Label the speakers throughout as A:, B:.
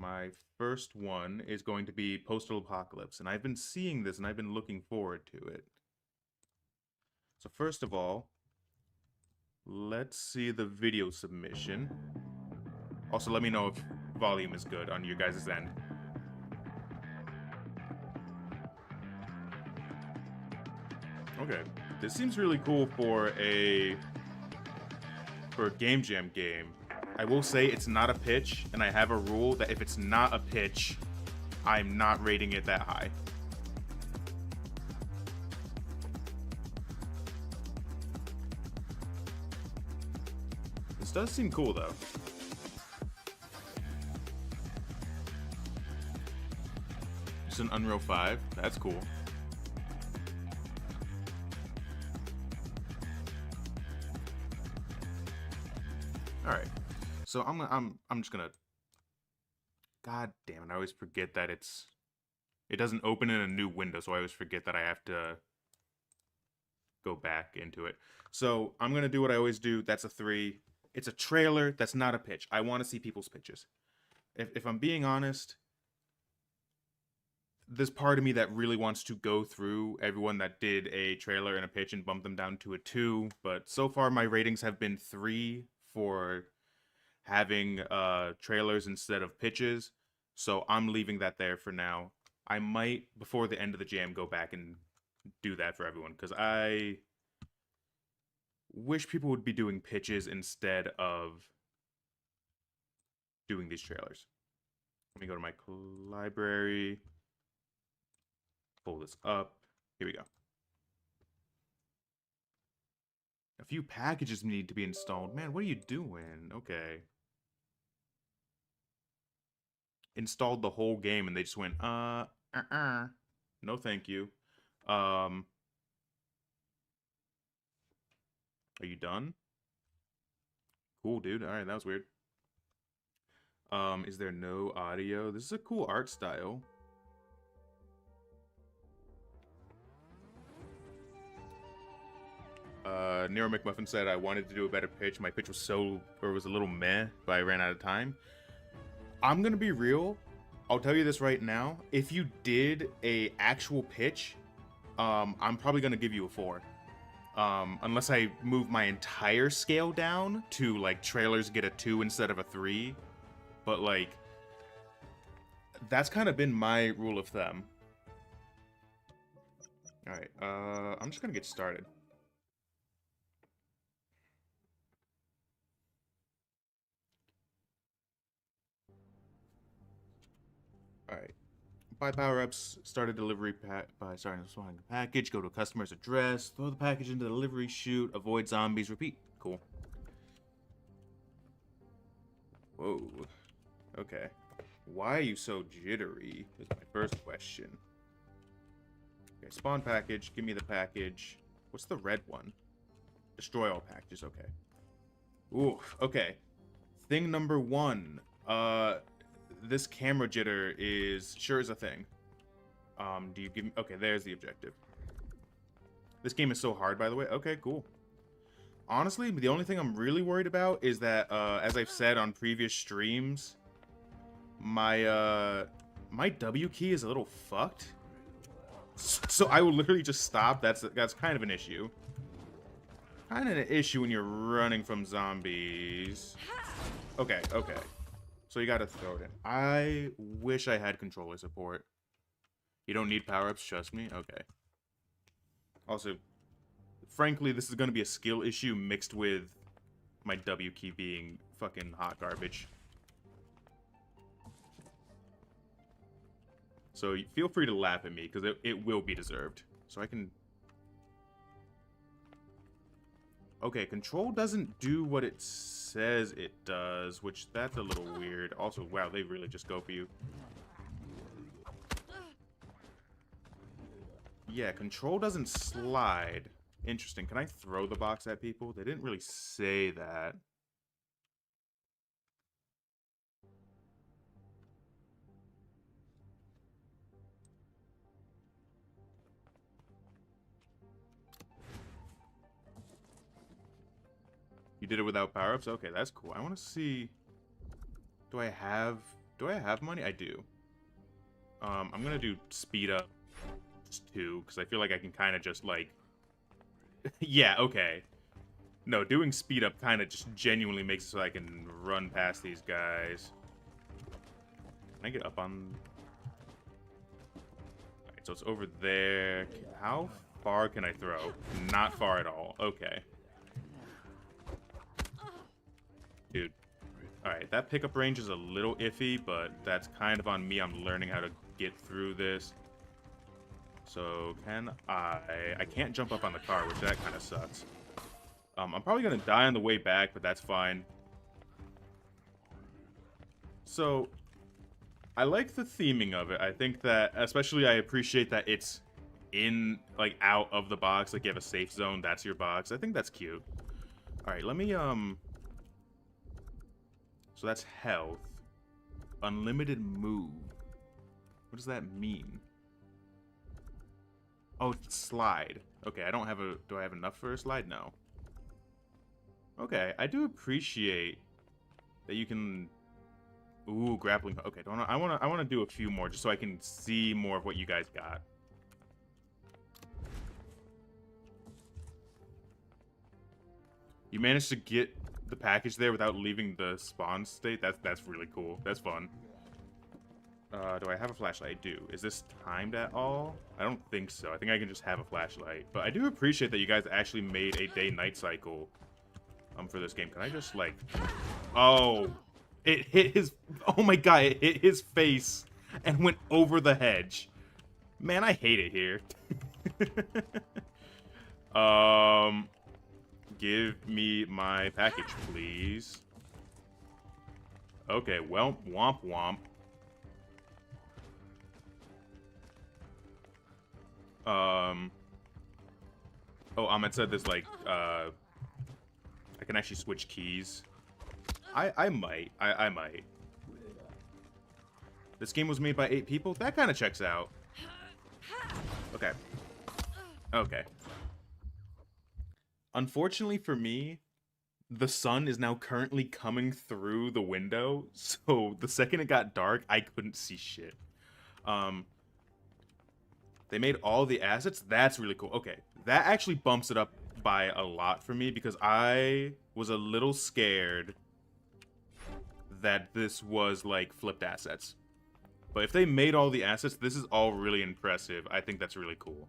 A: My first one is going to be Postal Apocalypse, and I've been seeing this and I've been looking forward to it. So first of all, let's see the video submission. Also, let me know if volume is good on your guys' end. Okay, this seems really cool for a Game Jam game. I will say it's not a pitch, and I have a rule that if it's not a pitch, I'm not rating it that high. This does seem cool, though. It's an Unreal 5. That's cool. All right. So I'm just gonna. God damn it! I always forget that it doesn't open in a new window, so I always forget that I have to go back into it. So I'm gonna do what I always do. That's a 3. It's a trailer. That's not a pitch. I want to see people's pitches. If I'm being honest, there's part of me that really wants to go through everyone that did a trailer and a pitch and bump them down to a 2. But so far, my ratings have been 3 for having trailers instead of pitches, so I'm leaving that there for now. I might, before the end of the jam, go back and do that for everyone, because I wish people would be doing pitches instead of doing these trailers. Let me go to my library, pull this up. Here we go. A few packages need to be installed. Man, what are you doing? Okay. Installed the whole game and they just went, no thank you. Are you done? Cool, dude. All right, that was weird. Is there no audio? This is a cool art style. Nero McMuffin said I wanted to do a better pitch. My pitch was was a little meh, but I ran out of time. I'm gonna be real. I'll tell you this right now. If you did a actual pitch, I'm probably gonna give you a 4. Unless I move my entire scale down to like trailers get a 2 instead of a 3. But like, that's kind of been my rule of thumb. All right, I'm just gonna get started. All right. Buy power-ups, start a delivery by starting a swallowing a package, go to a customer's address, throw the package into the delivery chute, avoid zombies, repeat. Cool. Whoa. Okay. Why are you so jittery is my first question. Okay, spawn package, give me the package. What's the red one? Destroy all packages, okay. Ooh, okay. Thing number 1. This camera jitter is sure is a thing. Do you give me... Okay, there's the objective. This game is so hard, by the way. Okay, cool. Honestly, the only thing I'm really worried about is that, as I've said on previous streams, my W key is a little fucked. So I will literally just stop. That's kind of an issue. Kind of an issue when you're running from zombies. Okay, okay. So you gotta throw it in. I wish I had controller support. You don't need power-ups, trust me? Okay. Also, frankly, this is gonna be a skill issue mixed with my W key being fucking hot garbage. So feel free to laugh at me, because it will be deserved. So I can... Okay, control doesn't do what it says it does, which that's a little weird. Also, wow, they really just go for you. Yeah, control doesn't slide. Interesting. Can I throw the box at people? They didn't really say that. You did it without power-ups? Okay, that's cool. I want to see... Do I have Do I have money? I do. I'm gonna do speed up too, because I feel like I can kind of just like... yeah, okay. No, doing speed up kind of just genuinely makes it so I can run past these guys. Can I get up on... Alright, so it's over there. How far can I throw? Not far at all. Okay. Dude. Alright, that pickup range is a little iffy, but that's kind of on me. I'm learning how to get through this. So, can I can't jump up on the car, which that kind of sucks. I'm probably going to die on the way back, but that's fine. So, I like the theming of it. I think that, especially I appreciate that it's in, like, out of the box. Like, you have a safe zone, that's your box. I think that's cute. Alright, let me, So that's health. Unlimited move. What does that mean? Oh, it's slide. Okay, I don't have a... Do I have enough for a slide? No. Okay, I do appreciate that you can... Ooh, grappling. Okay, I wanna do a few more just so I can see more of what you guys got. You managed to get the package there without leaving the spawn state. That's really cool. That's fun. Do I have a flashlight? I do. Is this timed at all? I don't think so. I think I can just have a flashlight. But I do appreciate that you guys actually made a day-night cycle for this game. Can I just, like... Oh! It hit his... Oh my god, it hit his face and went over the hedge. Man, I hate it here. Give me my package, please. Okay, well, womp womp. Oh, Ahmed said there's like, I can actually switch keys. I might. I might. This game was made by 8 people? That kind of checks out. Okay. Okay. Unfortunately for me, the sun is now currently coming through the window, so the second it got dark, I couldn't see shit. They made all the assets? That's really cool. Okay, that actually bumps it up by a lot for me because I was a little scared that this was like flipped assets. But if they made all the assets, this is all really impressive. I think that's really cool.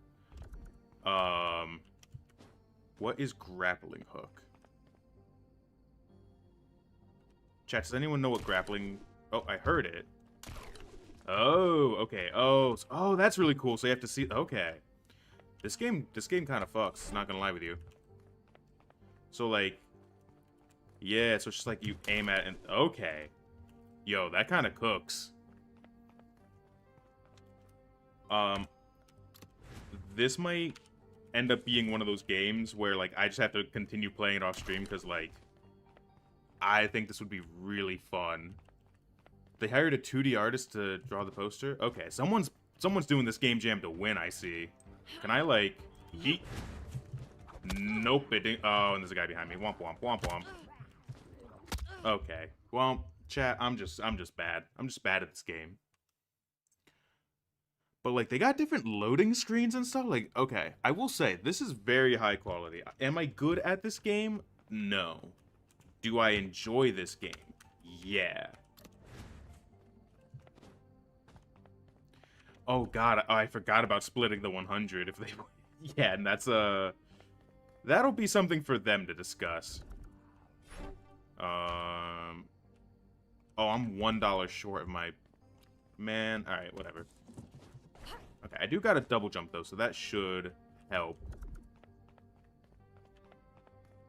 A: What is grappling hook? Chat, does anyone know what grappling... Oh, I heard it. Oh, okay. Oh, that's really cool. So you have to see... Okay. This game kind of fucks. Not gonna lie with you. So, like... Yeah, so it's just like you aim at and... Okay. Yo, that kind of cooks. This might end up being one of those games where, like, I just have to continue playing it off stream because, like... I think this would be really fun. They hired a 2D artist to draw the poster? Okay, someone's doing this game jam to win, I see. Can I, like, yeet? Nope, it didn't. Oh, and there's a guy behind me. Womp womp, womp womp. Okay. Well, chat, I'm just bad. I'm just bad at this game. But, like, they got different loading screens and stuff. Like, okay, I will say, this is very high quality. Am I good at this game? No. Do I enjoy this game? Yeah. Oh god, I forgot about splitting the 100 if they... Yeah, and that's, that'll be something for them to discuss. Oh, I'm $1 short of my... Man, alright, whatever. Okay, I do got a double jump, though, so that should help.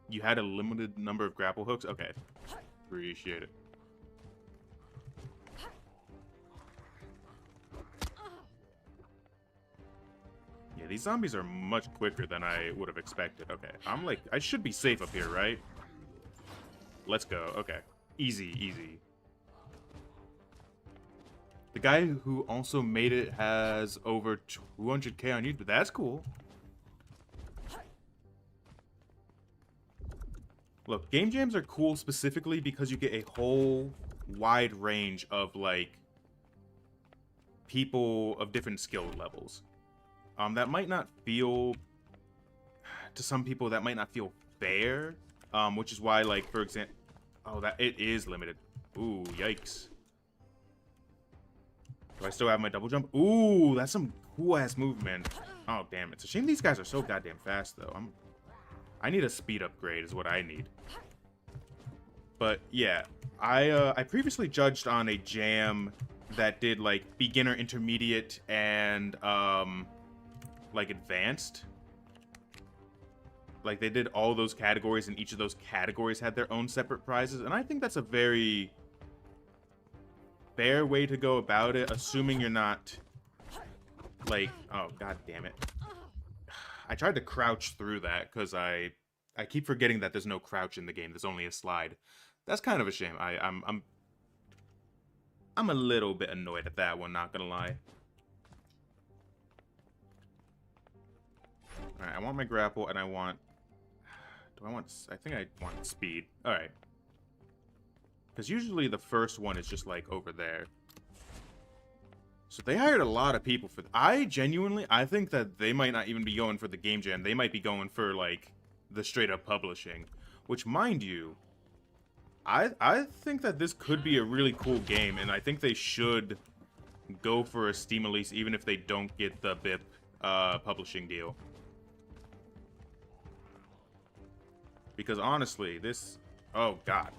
A: You had a limited number of grapple hooks? Okay. Appreciate it. Yeah, these zombies are much quicker than I would have expected. Okay, I'm like, I should be safe up here, right? Let's go. Okay. Easy, easy. The guy who also made it has over 200k on YouTube. That's cool. Look, game jams are cool specifically because you get a whole wide range of, like, people of different skill levels. That might not feel, to some people, that might not feel fair, which is why, like, for example, oh, that it is limited. Ooh, yikes. Do I still have my double jump? Ooh, that's some cool-ass movement. Oh, damn. It's a shame these guys are so goddamn fast, though. I need a speed upgrade is what I need. But, yeah. I previously judged on a jam that did, like, beginner, intermediate, and, like, advanced. Like, they did all those categories, and each of those categories had their own separate prizes. And I think that's a very fair way to go about it, assuming you're not, like, oh, god damn it. I tried to crouch through that, because I keep forgetting that there's no crouch in the game. There's only a slide. That's kind of a shame. I'm a little bit annoyed at that one, not gonna lie. Alright, I want my grapple, and I want... I think I want speed. Alright. Because usually the first one is just, like, over there. So they hired a lot of people for... I think that they might not even be going for the game jam. They might be going for, like, the straight-up publishing. Which, mind you, I think that this could be a really cool game, and I think they should go for a Steam release, even if they don't get the BIP publishing deal. Because honestly, this... Oh, God.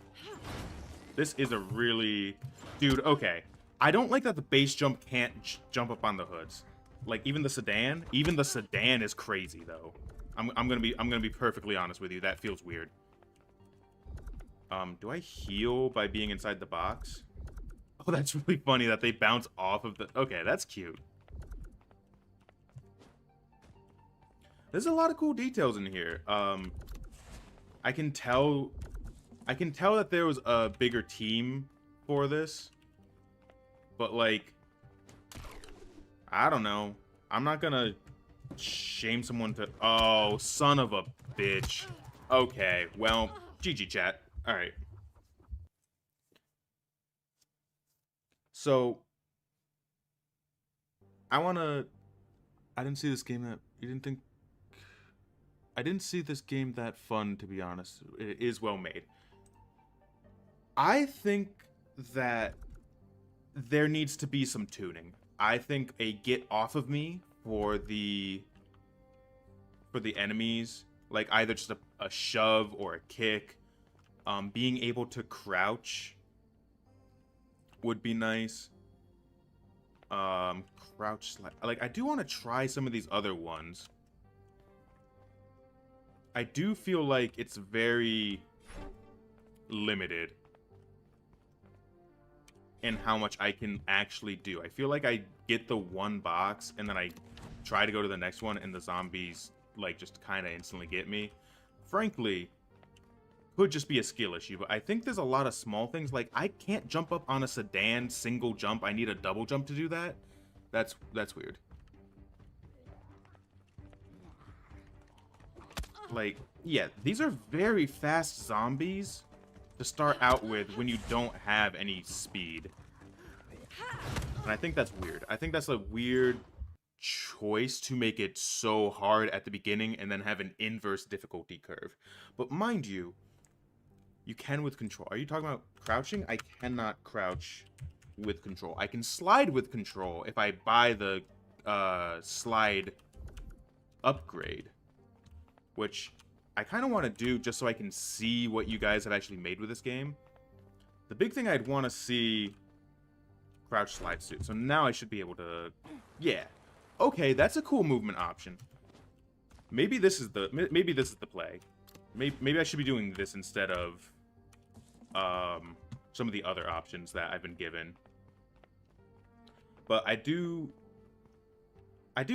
A: This is a really... Dude, okay. I don't like that the base jump can't jump up on the hoods. Like, even the sedan? Even the sedan is crazy, though. I'm gonna be perfectly honest with you. That feels weird. Do I heal by being inside the box? Oh, that's really funny that they bounce off of the... Okay, that's cute. There's a lot of cool details in here. I can tell that there was a bigger team for this. But, like, I don't know. I'm not gonna shame someone to... Oh, son of a bitch. Okay, well, GG chat. Alright. So, I didn't see this game that... I didn't see this game that fun, to be honest. It is well made. I think that there needs to be some tuning. I think a get off of me for the enemies, like either just a shove or a kick, being able to crouch would be nice. Crouch slide. Like, I do want to try some of these other ones. I do feel like it's very limited in how much I can actually do. I feel like I get the one box and then I try to go to the next one and the zombies, like, just kind of instantly get me. Frankly, could just be a skill issue, but I think there's a lot of small things. Like, I can't jump up on a sedan single jump. I need a double jump to do that. That's weird. Like, yeah, these are very fast zombies to start out with when you don't have any speed. And I think that's weird. I think that's a weird choice to make it so hard at the beginning and then have an inverse difficulty curve. But mind you, you can with control. Are you talking about crouching? I cannot crouch with control. I can slide with control if I buy the slide upgrade, which I kind of want to do just so I can see what you guys have actually made with this game. The big thing I'd want to see... Crouch slide suit. So now I should be able to... Yeah. Okay, that's a cool movement option. Maybe this is the play. Maybe I should be doing this instead of some of the other options that I've been given. But I do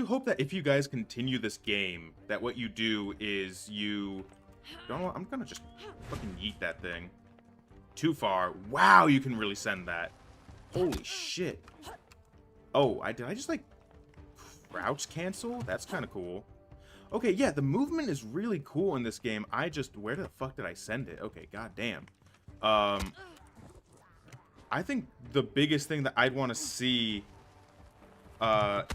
A: hope that if you guys continue this game, that what you do is you... Don't know, I'm gonna just fucking yeet that thing. Too far. Wow, you can really send that. Holy shit. Oh, did I just, like, crouch cancel? That's kind of cool. Okay, yeah, the movement is really cool in this game. Where the fuck did I send it? Okay, goddamn. I I think the biggest thing that I'd want to see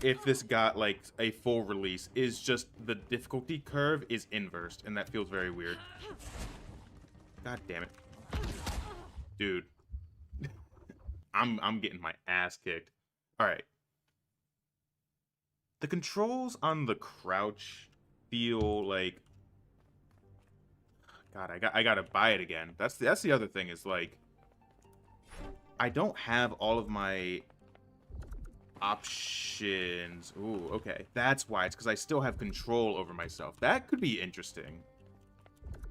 A: if this got like a full release is just the difficulty curve is inversed, and that feels very weird. God damn it. Dude. I'm getting my ass kicked. Alright. The controls on the crouch feel like, God, I gotta buy it again. That's the other thing is like, I don't have all of my options. Ooh, okay. That's why. It's because I still have control over myself. That could be interesting.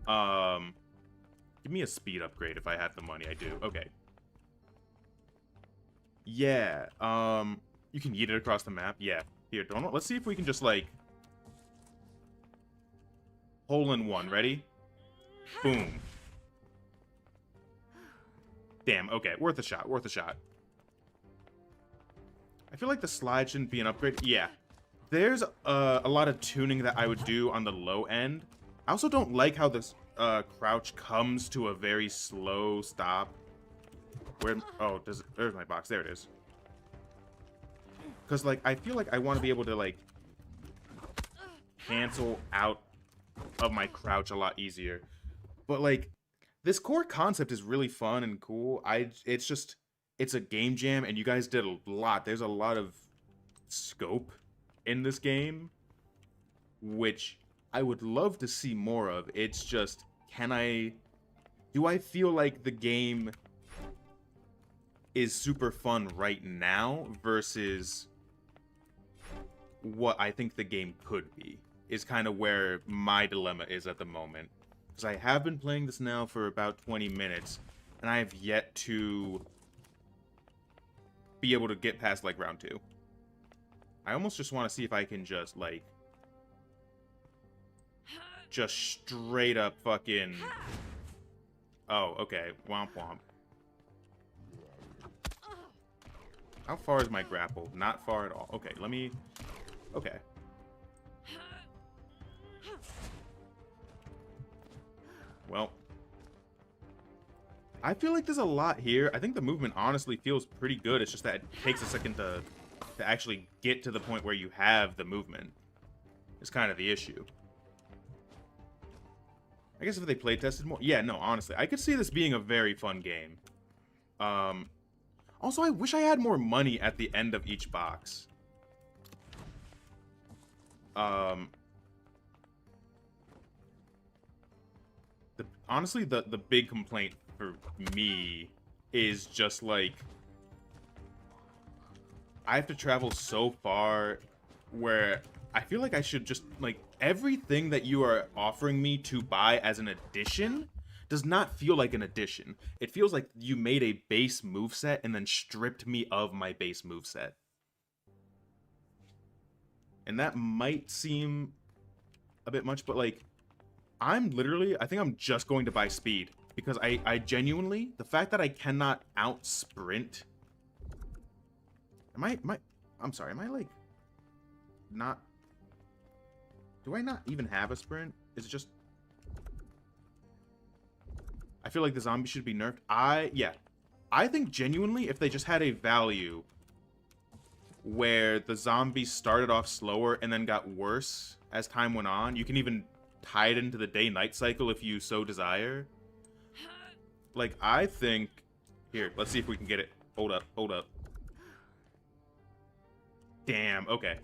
A: Give me a speed upgrade if I have the money. I do. Okay. Yeah. You can yeet it across the map. Yeah. Here, don't. Let's see if we can just like hole in one. Ready? Boom. Damn. Okay. Worth a shot. Worth a shot. I feel like the slide shouldn't be an upgrade. Yeah. There's a lot of tuning that I would do on the low end. I also don't like how this crouch comes to a very slow stop. Where? Oh, there's my box. There it is. Because, like, I feel like I want to be able to, like, cancel out of my crouch a lot easier. But, like, this core concept is really fun and cool. It's just, it's a game jam, and you guys did a lot. There's a lot of scope in this game, which I would love to see more of. It's just, do I feel like the game is super fun right now versus what I think the game could be, is kind of where my dilemma is at the moment. Because I have been playing this now for about 20 minutes, and I have yet to be able to get past, like, round 2. I almost just want to see if I can just, like, just straight up fucking... Oh, okay. Womp womp. How far is my grapple? Not far at all. Okay, let me... Okay. Well. I feel like there's a lot here. I think the movement honestly feels pretty good. It's just that it takes a second to actually get to the point where you have the movement. It's kind of the issue. I guess if they play tested more... Yeah, no, honestly. I could see this being a very fun game. Also, I wish I had more money at the end of each box. Honestly, the big complaint for me is just, like, I have to travel so far where I feel like I should just, like, everything that you are offering me to buy as an addition does not feel like an addition. It feels like you made a base moveset and then stripped me of my base moveset. And that might seem a bit much, but, like, I think I'm just going to buy speed. Because I genuinely, the fact that I cannot out-sprint... I'm sorry, am I, like, not... Do I not even have a sprint? Is it just... I feel like the zombie should be nerfed. Yeah. I think genuinely, if they just had a value where the zombies started off slower and then got worse as time went on, you can even tie it into the day-night cycle if you so desire. Like, I think... Here, let's see if we can get it. Hold up, hold up. Damn, okay.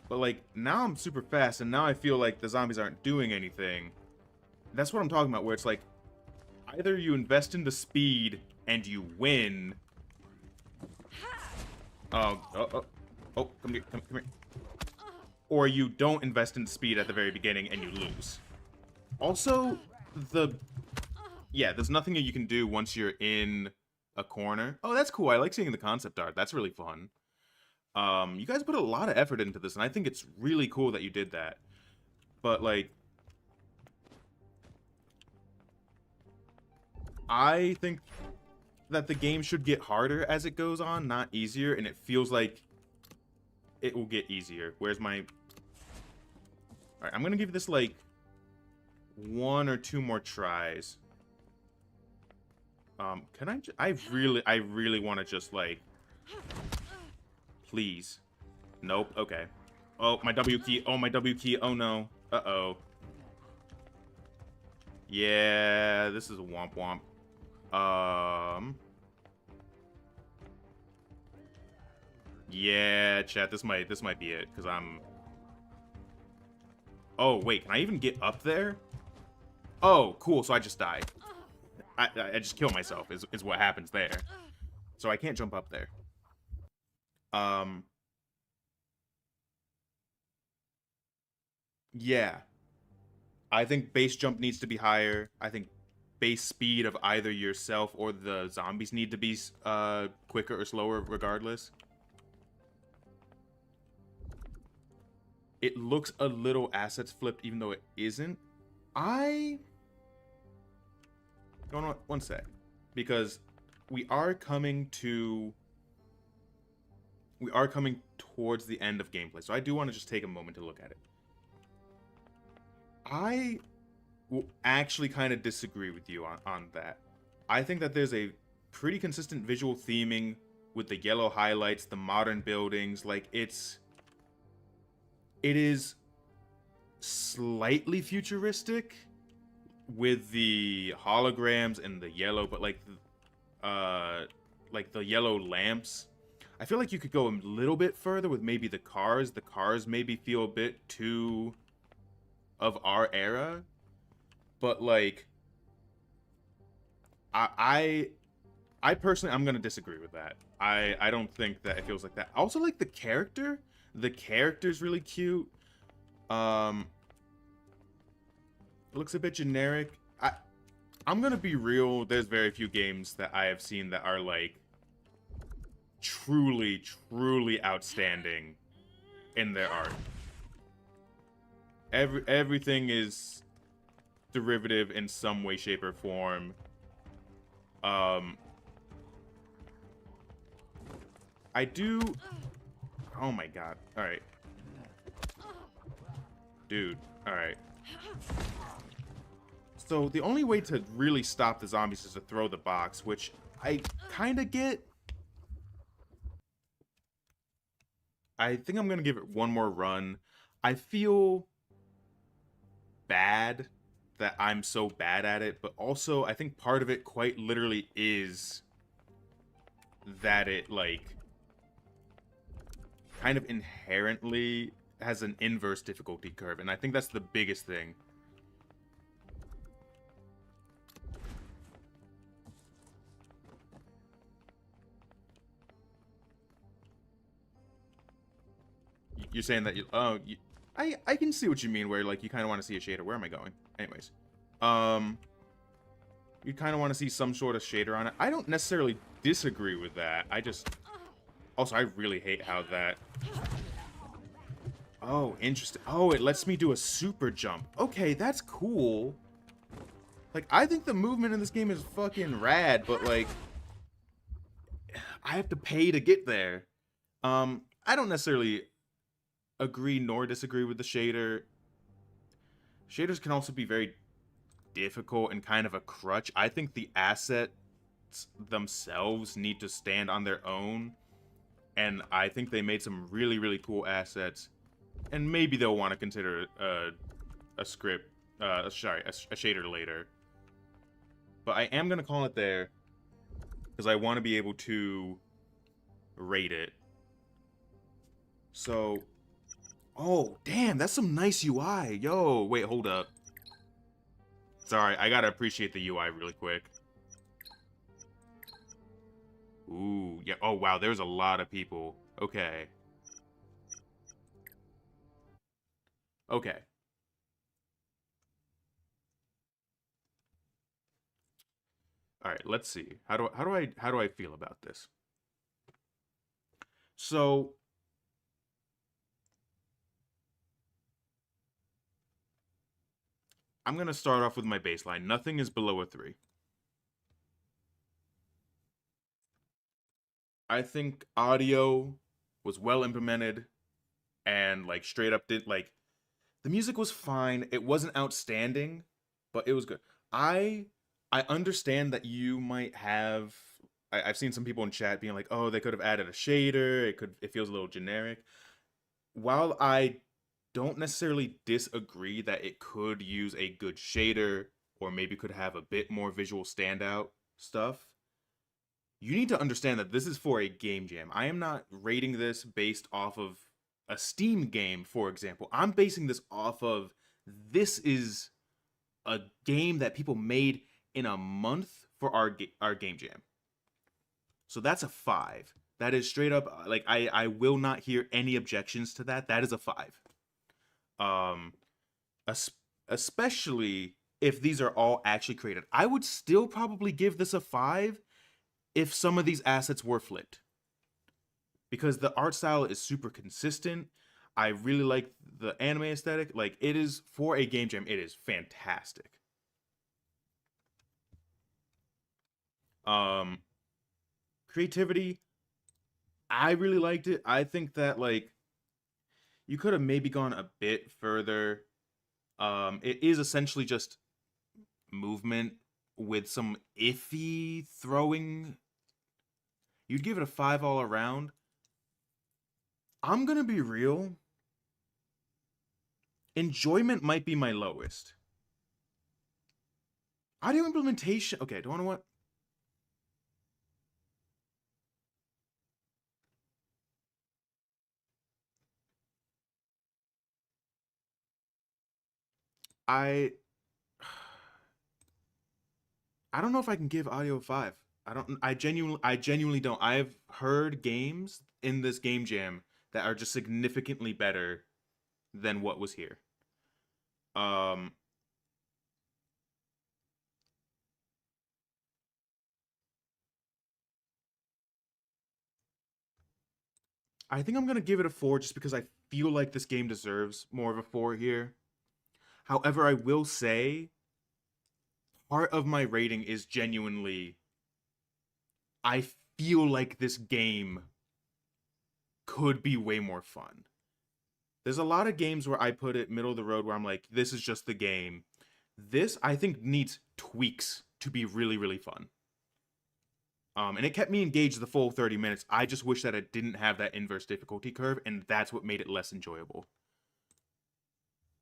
A: But, like, now I'm super fast, and now I feel like the zombies aren't doing anything. That's what I'm talking about, where it's like, either you invest into speed and you win. Oh, come here, come here. Or you don't invest in speed at the very beginning and you lose. Also, yeah, there's nothing that you can do once you're in a corner. Oh, that's cool. I like seeing the concept art. That's really fun. You guys put a lot of effort into this, and I think it's really cool that you did that. But, like, I think that the game should get harder as it goes on, not easier, and it feels like it will get easier. Where's my... Alright, I'm gonna give this, like, 1 or 2 more tries. Can I? I really want to just like, please. Nope. Okay. Oh, my W key. Oh, my W key. Oh no. Uh-oh. Yeah, this is a womp womp. Yeah, chat. This might be it because I'm. Oh wait, can I even get up there? Oh, cool. So I just die. I just kill myself. Is what happens there. So I can't jump up there. Um. Yeah. I think base jump needs to be higher. I think base speed of either yourself or the zombies need to be quicker or slower regardless. It looks a little assets flipped even though it isn't. I don't know. One sec. Because we are coming towards the end of gameplay. So I do want to just take a moment to look at it. I will actually kind of disagree with you on that. I think that there's a pretty consistent visual theming with the yellow highlights, the modern buildings. Like, it is slightly futuristic with the holograms and the yellow, but like the yellow lamps. I feel like you could go a little bit further with maybe the cars. The cars maybe feel a bit too of our era, but like I personally, I'm gonna disagree with that. I don't think that it feels like that. I also like the character. The character's really cute. It looks a bit generic. I'm gonna be real. There's very few games that I have seen that are like truly, truly outstanding in their art. Everything is derivative in some way, shape, or form. I do. Oh my god. All right, dude. All right. So the only way to really stop the zombies is to throw the box, which I kind of get. I think I'm going to give it one more run. I feel bad that I'm so bad at it, but also I think part of it quite literally is that it, like, kind of inherently has an inverse difficulty curve, and I think that's the biggest thing. You're saying that I can see what you mean, where like you kind of want to see a shader. Where am I going? Anyways, you kind of want to see some sort of shader on it. I don't necessarily disagree with that. I just also I really hate how that. Oh, interesting. Oh, it lets me do a super jump. Okay, that's cool. Like, I think the movement in this game is fucking rad, but like I have to pay to get there. I don't necessarily agree nor disagree with the shader. Shaders can also be very difficult and kind of a crutch. I think the assets themselves need to stand on their own, and I think they made some really, really cool assets, and maybe they'll want to consider a script, sorry, a shader later. But I am going to call it there, because I want to be able to rate it. So, oh, damn, that's some nice UI. Yo, wait, hold up. Sorry, I gotta appreciate the UI really quick. Ooh, yeah. Oh, wow, there's a lot of people. Okay. Okay. All right, let's see. How do I feel about this? So, I'm going to start off with my baseline. Nothing is below a 3. I think audio was well implemented and like straight up did like the music was fine. It wasn't outstanding, but it was good. I I understand that you might have. I've seen some people in chat being like, "Oh, they could have added a shader. It feels a little generic." While I don't necessarily disagree that it could use a good shader or maybe could have a bit more visual standout stuff, you need to understand that this is for a game jam. I am not rating this based off of a Steam game, for example. I'm basing this off of this is a game that people made in a month for our game jam. So that's a 5. That is straight up like I will not hear any objections to that. That is a 5. Um es- Especially if these are all actually created. I would still probably give this a 5 if some of these assets were flipped, because the art style is super consistent. I really like the anime aesthetic. Like, it is for a game jam, it is fantastic. Um Creativity, I really liked it. I think that like you could have maybe gone a bit further. It is essentially just movement with some iffy throwing. You'd give it a 5 all around. I'm gonna be real. Enjoyment might be my lowest. Audio implementation. Okay, do you want to what? I I don't know if I can give audio a 5. I genuinely don't. I've heard games in this game jam that are just significantly better than what was here. Um I think I'm gonna give it a 4 just because I feel like this game deserves more of a 4 here. However, I will say part of my rating is genuinely I feel like this game could be way more fun. There's a lot of games where I put it middle of the road where I'm like, this is just the game. This I think needs tweaks to be really, really fun. And it kept me engaged the full 30 minutes. I just wish that it didn't have that inverse difficulty curve, and that's what made it less enjoyable.